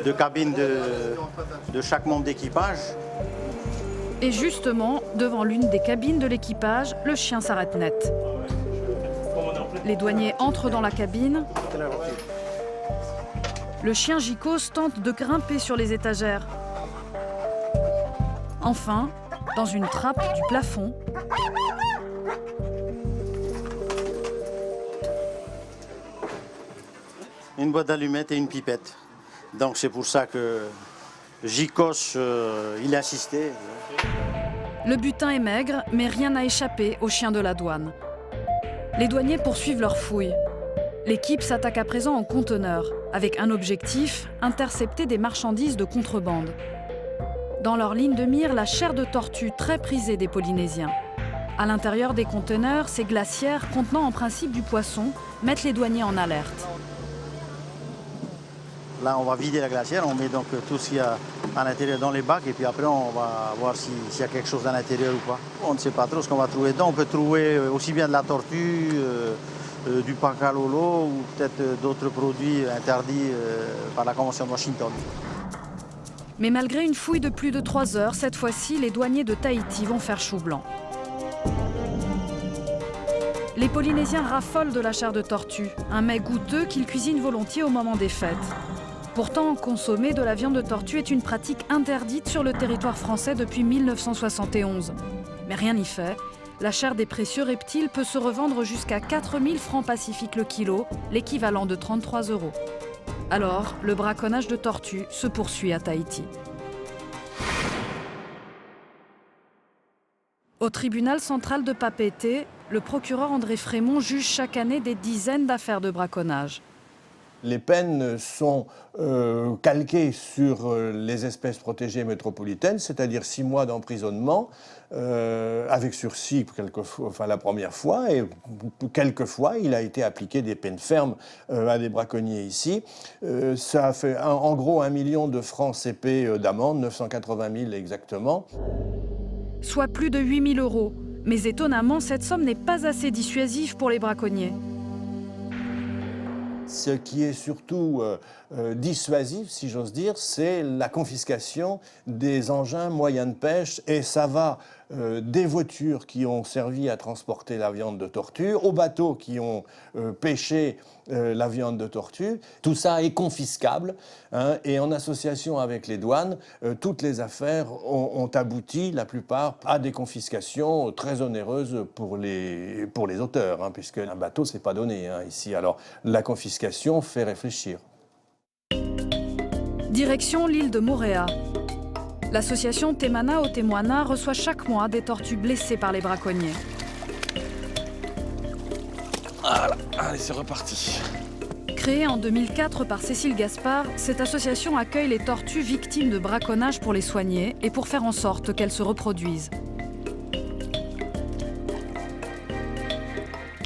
de cabines de chaque membre d'équipage. Et justement, devant l'une des cabines de l'équipage, le chien s'arrête net. Les douaniers entrent dans la cabine. Le chien Gicos tente de grimper sur les étagères. Enfin, dans une trappe du plafond, une boîte d'allumettes et une pipette. Donc c'est pour ça que Gicos, il insistait. le butin est maigre, mais rien n'a échappé aux chiens de la douane. Les douaniers poursuivent leurs fouilles. L'équipe s'attaque à présent en conteneurs, avec un objectif, intercepter des marchandises de contrebande. Dans leur ligne de mire, la chair de tortue très prisée des Polynésiens. À l'intérieur des conteneurs, ces glacières, contenant en principe du poisson, mettent les douaniers en alerte. Là, on va vider la glacière, on met donc tout ce qu'il y a à l'intérieur dans les bacs et puis après, on va voir s'il y a quelque chose à l'intérieur ou pas. On ne sait pas trop ce qu'on va trouver dedans. On peut trouver aussi bien de la tortue, du pacalolo ou peut-être d'autres produits interdits par la Convention de Washington. Mais malgré une fouille de plus de 3 heures, cette fois-ci, les douaniers de Tahiti vont faire chou blanc. Les Polynésiens raffolent de la chair de tortue, un mets goûteux qu'ils cuisinent volontiers au moment des fêtes. Pourtant, consommer de la viande de tortue est une pratique interdite sur le territoire français depuis 1971. Mais rien n'y fait. La chair des précieux reptiles peut se revendre jusqu'à 4 000 francs pacifiques le kilo, l'équivalent de 33 €. Alors, le braconnage de tortues se poursuit à Tahiti. Au tribunal central de Papeete, le procureur André Frémont juge chaque année des dizaines d'affaires de braconnage. Les peines sont calquées sur les espèces protégées métropolitaines, c'est-à-dire 6 mois d'emprisonnement, avec sursis la première fois, et quelquefois il a été appliqué des peines fermes à des braconniers ici. Ça a fait en gros 1 million de francs CP d'amende, 980 000 exactement. Soit plus de 8 000 €. Mais étonnamment, cette somme n'est pas assez dissuasive pour les braconniers. Ce qui est surtout dissuasif, si j'ose dire, c'est la confiscation des engins moyens de pêche. Et ça va des voitures qui ont servi à transporter la viande de tortue, aux bateaux qui ont pêché la viande de tortue. Tout ça est confiscable. Hein, et en association avec les douanes, toutes les affaires ont abouti, la plupart, à des confiscations très onéreuses pour les auteurs, hein, puisque un bateau, c'est pas donné ici. Alors la confiscation fait réfléchir. Direction l'île de Moorea. L'association Temana Otemoana reçoit chaque mois des tortues blessées par les braconniers. Voilà, allez, c'est reparti. Créée en 2004 par Cécile Gaspard, cette association accueille les tortues victimes de braconnage pour les soigner et pour faire en sorte qu'elles se reproduisent.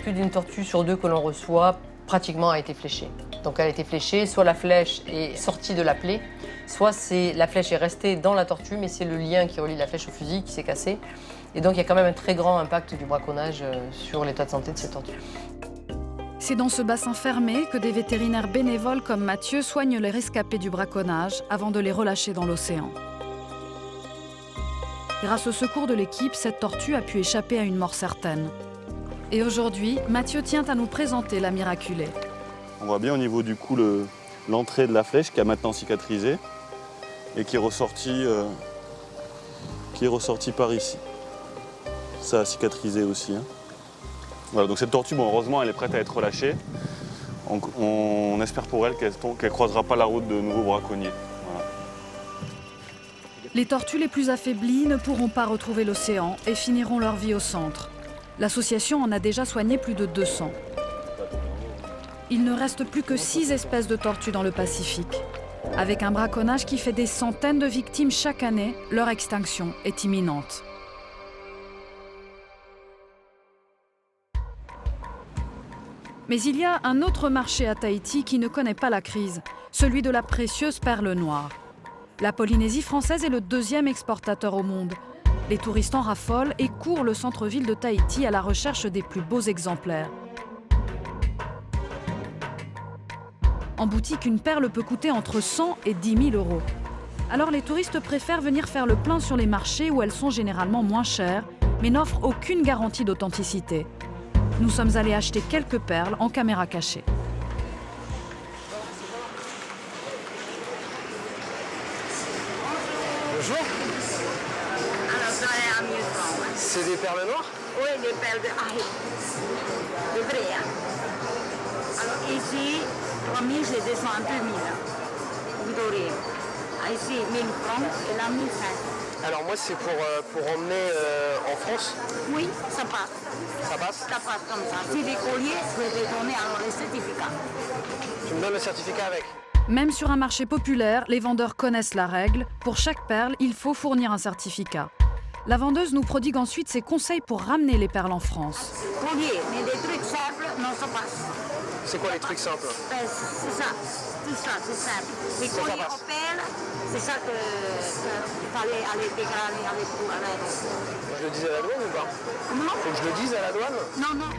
Plus d'une tortue sur 2 que l'on reçoit pratiquement a été fléchée. Donc elle a été fléchée, soit la flèche est sortie de la plaie, soit la flèche est restée dans la tortue, mais c'est le lien qui relie la flèche au fusil qui s'est cassé. Et donc il y a quand même un très grand impact du braconnage sur l'état de santé de ces tortues. C'est dans ce bassin fermé que des vétérinaires bénévoles comme Mathieu soignent les rescapés du braconnage avant de les relâcher dans l'océan. Grâce au secours de l'équipe, cette tortue a pu échapper à une mort certaine. Et aujourd'hui, Mathieu tient à nous présenter la miraculée. On voit bien au niveau du cou l'entrée de la flèche qui a maintenant cicatrisé et qui est ressortie par ici. Ça a cicatrisé aussi. Hein. Voilà, donc cette tortue, bon, heureusement, elle est prête à être relâchée. On espère pour elle qu'elle ne croisera pas la route de nouveaux braconniers. Voilà. Les tortues les plus affaiblies ne pourront pas retrouver l'océan et finiront leur vie au centre. L'association en a déjà soigné plus de 200. Il ne reste plus que 6 espèces de tortues dans le Pacifique. Avec un braconnage qui fait des centaines de victimes chaque année, leur extinction est imminente. Mais il y a un autre marché à Tahiti qui ne connaît pas la crise, celui de la précieuse perle noire. La Polynésie française est le deuxième exportateur au monde. Les touristes en raffolent et courent le centre-ville de Tahiti à la recherche des plus beaux exemplaires. En boutique, une perle peut coûter entre 100 et 10 000 euros. Alors les touristes préfèrent venir faire le plein sur les marchés où elles sont généralement moins chères, mais n'offrent aucune garantie d'authenticité. Nous sommes allés acheter quelques perles en caméra cachée. Bonjour. Alors, ça est amusant. C'est des perles noires? Oui, des perles de Ahi. De vrai. Hein. Alors ici, 3000, je descends un peu 1000. Vous dorez. Ici, 1000 francs et là, 1500. Alors moi, c'est pour emmener en France? Oui, ça passe. Ça passe? Ça passe comme ça. Si des colliers, je vais te donner alors les certificats. Tu me donnes le certificat avec? Même sur un marché populaire, les vendeurs connaissent la règle. Pour chaque perle, il faut fournir un certificat. La vendeuse nous prodigue ensuite ses conseils pour ramener les perles en France. Collier, mais des trucs simples, non, ça passe. C'est quoi les trucs simples? Ben, c'est ça, tout ça, c'est simple. Les colliers aux perles, c'est ça qu'il fallait aller déclarer avec vous. Je le dis à la douane ou pas? Non. Faut que je le dise à la douane? Non, non.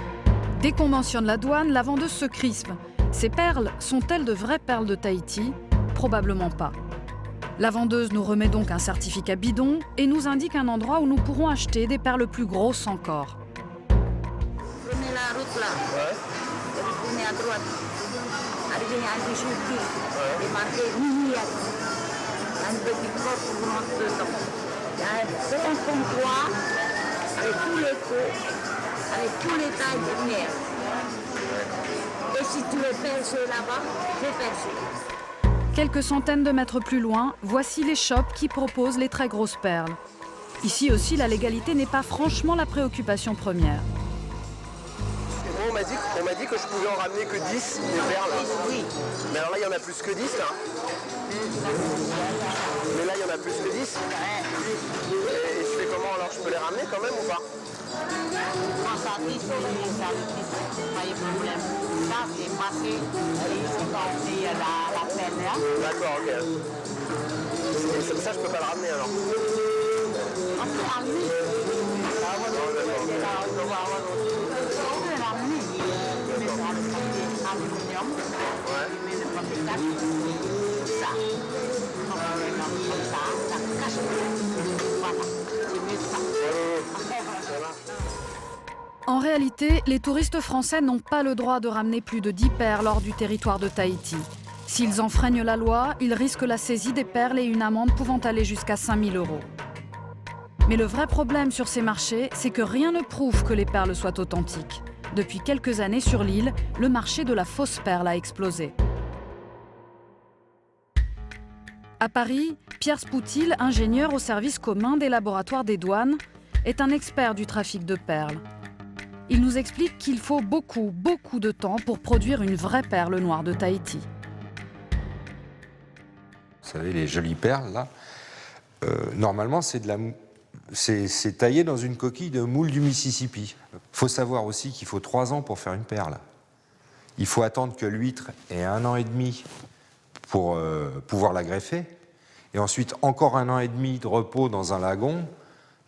Dès qu'on mentionne la douane, la vendeuse se crispe. Ces perles sont-elles de vraies perles de Tahiti? Probablement pas. La vendeuse nous remet donc un certificat bidon et nous indique un endroit où nous pourrons acheter des perles plus grosses encore. Prenez la route là. Ouais. Et vous prenez à droite. Arrivez à un bijou qui est marqué Miniat. Un petit corps pour vous rentrer dedans. Il y a un bon comptoir avec tous les pots, avec tous les tailles de lumière. Et si tu veux percer là-bas, fais percer. Quelques centaines de mètres plus loin, voici les shops qui proposent les très grosses perles. Ici aussi, la légalité n'est pas franchement la préoccupation première. Moi, on m'a dit que je pouvais en ramener que 10 des perles. Oui. Mais alors là, il y en a plus que 10 là. Mais là, il y en a plus que 10. Et je fais comment alors? Je peux les ramener quand même ou pas? Quand ça dit, pas de problème. Ça, c'est passé. Ici, quand on fait la perle là. D'accord, ok. Et ça, je peux pas le ramener alors? On peut ramener. En réalité, les touristes français n'ont pas le droit de ramener plus de 10 perles hors du territoire de Tahiti. S'ils enfreignent la loi, ils risquent la saisie des perles et une amende pouvant aller jusqu'à 5 000 euros. Mais le vrai problème sur ces marchés, c'est que rien ne prouve que les perles soient authentiques. Depuis quelques années sur l'île, le marché de la fausse perle a explosé. À Paris, Pierre Spoutil, ingénieur au service commun des laboratoires des douanes, est un expert du trafic de perles. Il nous explique qu'il faut beaucoup de temps pour produire une vraie perle noire de Tahiti. Vous savez, les jolies perles, là, normalement, c'est taillé dans une coquille de moule du Mississippi. Il faut savoir aussi qu'il faut 3 ans pour faire une perle. Il faut attendre que l'huître ait 1 an et demi pour pouvoir la greffer, et ensuite encore 1 an et demi de repos dans un lagon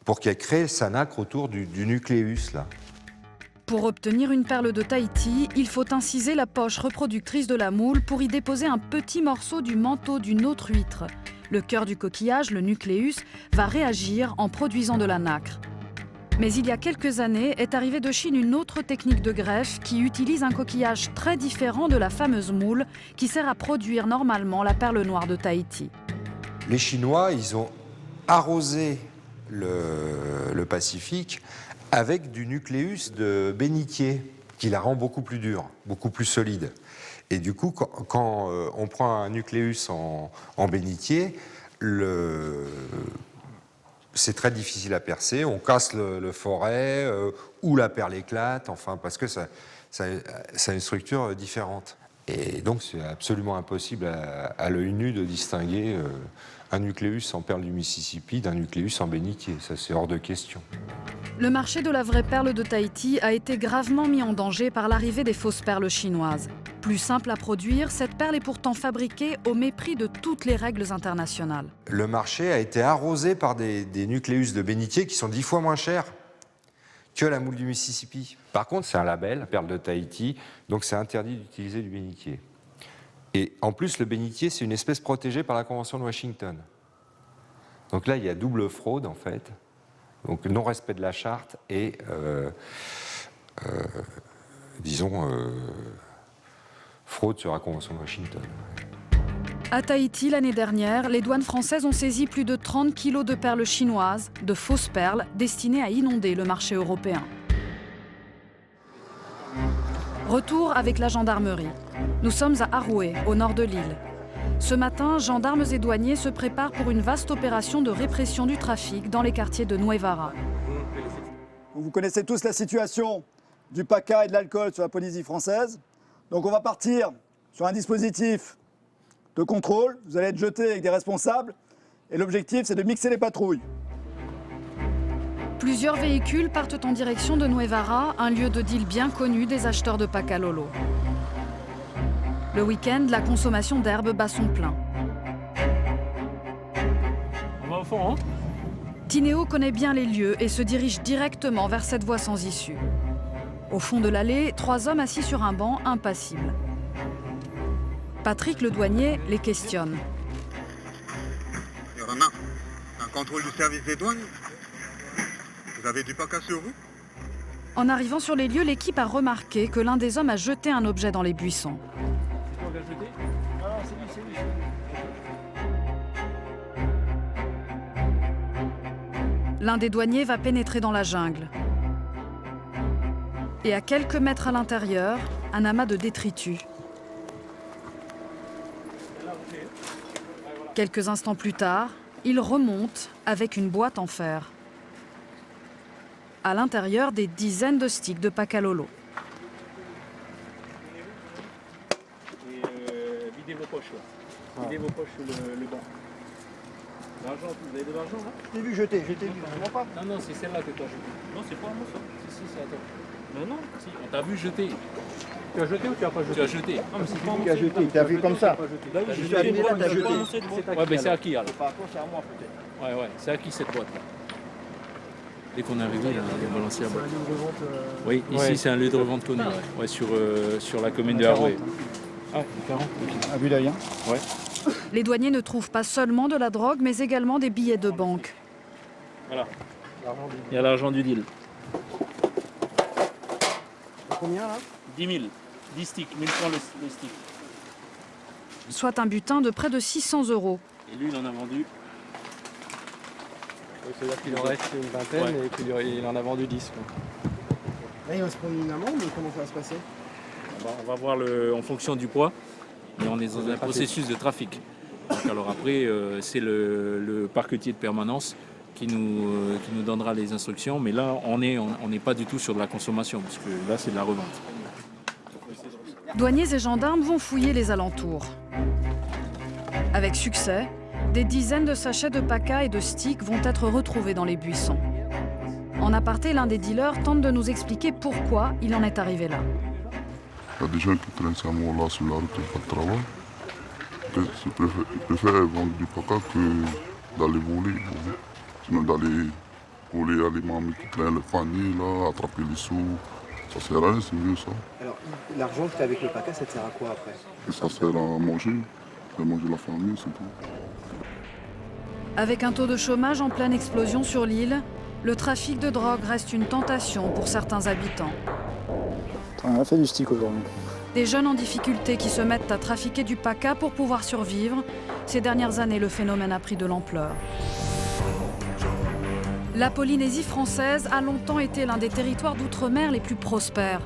pour qu'elle crée sa nacre autour du nucléus, là. Pour obtenir une perle de Tahiti, il faut inciser la poche reproductrice de la moule pour y déposer un petit morceau du manteau d'une autre huître. Le cœur du coquillage, le nucléus, va réagir en produisant de la nacre. Mais il y a quelques années est arrivée de Chine une autre technique de greffe qui utilise un coquillage très différent de la fameuse moule qui sert à produire normalement la perle noire de Tahiti. Les Chinois, ils ont arrosé le Pacifique avec du nucléus de bénitier, qui la rend beaucoup plus dure, beaucoup plus solide. Et du coup, quand on prend un nucléus en bénitier, c'est très difficile à percer. On casse le foret, ou la perle éclate, enfin, parce que ça a une structure différente. Et donc c'est absolument impossible à l'œil nu de distinguer un nucléus en perle du Mississippi d'un nucléus en bénitier. Ça, c'est hors de question. Le marché de la vraie perle de Tahiti a été gravement mis en danger par l'arrivée des fausses perles chinoises. Plus simple à produire, cette perle est pourtant fabriquée au mépris de toutes les règles internationales. Le marché a été arrosé par des nucléus de bénitier qui sont 10 fois moins chers que la moule du Mississippi. Par contre, c'est un label, la perle de Tahiti, donc c'est interdit d'utiliser du bénitier. Et en plus, le bénitier, c'est une espèce protégée par la Convention de Washington. Donc là, il y a double fraude, en fait. Donc non-respect de la charte et, fraude sur la Convention de Washington. À Tahiti, l'année dernière, les douanes françaises ont saisi plus de 30 kilos de perles chinoises, de fausses perles, destinées à inonder le marché européen. Retour avec la gendarmerie. Nous sommes à Aroué, au nord de l'île. Ce matin, gendarmes et douaniers se préparent pour une vaste opération de répression du trafic dans les quartiers de Nuevara. Vous connaissez tous la situation du PACA et de l'alcool sur la Polynésie française. Donc on va partir sur un dispositif de contrôle. Vous allez être jetés avec des responsables. Et l'objectif, c'est de mixer les patrouilles. Plusieurs véhicules partent en direction de Nuevara, un lieu de deal bien connu des acheteurs de Pakalolo. Le week-end, la consommation d'herbe bat son plein. On va au fond, hein? Tinéo connaît bien les lieux et se dirige directement vers cette voie sans issue. Au fond de l'allée, 3 hommes assis sur un banc, impassibles. Patrick, le douanier, les questionne. Yorana, un contrôle du service des douanes? Vous avez du PACA sur vous? En arrivant sur les lieux, l'équipe a remarqué que l'un des hommes a jeté un objet dans les buissons. L'un des douaniers va pénétrer dans la jungle. Et à quelques mètres à l'intérieur, un amas de détritus. Quelques instants plus tard, il remonte avec une boîte en fer. À l'intérieur, des dizaines de sticks de Pakalolo. Videz vos poches là. Videz vos poches sur le banc. L'argent, vous avez de l'argent là? Je t'ai vu jeter, je t'ai vu, vraiment pas. Non, c'est celle-là que tu as jetée. Non, c'est pas moi ça. Si, c'est à toi. Mais non, si, on t'a vu jeter. Tu as jeté ou tu as pas jeté? Tu as jeté. Non, mais c'est pas moi qui a jeté, tu as vu comme ça. Je suis arrivé là, tu as jeté. Ouais, mais c'est à qui alors? Par contre, c'est à moi peut-être. Ouais, c'est à qui cette boîte là? Dès qu'on est arrivé, là, on a balancé la boîte. C'est un lieu de revente. Oui, ici c'est un lieu de revente connu, ouais, sur la commune de Haroué. Ah, 40. À vue d'œil, hein? Ouais. Les douaniers ne trouvent pas seulement de la drogue, mais également des billets de banque. Voilà. Il y a l'argent du deal. Combien là? 10 000. 10 sticks, 1000 francs le stick. Soit un butin de près de 600 €. Et lui, il en a vendu. C'est-à-dire qu'il en reste une vingtaine et puis il en a vendu 10. Quoi. Là, il va se prendre une amende, comment ça va se passer? On va voir en fonction du poids, mais on est dans un processus de trafic. Donc, alors après, c'est le parquetier de permanence qui nous donnera les instructions, mais là, on n'est pas du tout sur de la consommation, parce que là, c'est de la revente. Douaniers et gendarmes vont fouiller les alentours. Avec succès, des dizaines de sachets de paca et de sticks vont être retrouvés dans les buissons. En aparté, l'un des dealers tente de nous expliquer pourquoi il en est arrivé là. Il y a des gens qui traînent ça là sur la route et pas de travail. Ils préfèrent vendre du paca que d'aller voler. Sinon d'aller voler à les mamies qui traînent le panier, là, attraper les sous. Ça sert à rien, c'est mieux ça. Alors, l'argent que tu as avec le paca, ça te sert à quoi après? Et ça sert à manger la famille, c'est tout. Avec un taux de chômage en pleine explosion sur l'île, le trafic de drogue reste une tentation pour certains habitants. On a fait du stick aujourd'hui. Des jeunes en difficulté qui se mettent à trafiquer du paca pour pouvoir survivre. Ces dernières années, le phénomène a pris de l'ampleur. La Polynésie française a longtemps été l'un des territoires d'outre-mer les plus prospères.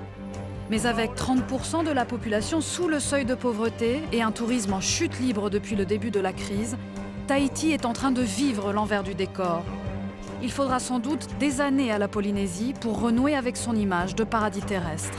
Mais avec 30% de la population sous le seuil de pauvreté et un tourisme en chute libre depuis le début de la crise, Tahiti est en train de vivre l'envers du décor. Il faudra sans doute des années à la Polynésie pour renouer avec son image de paradis terrestre.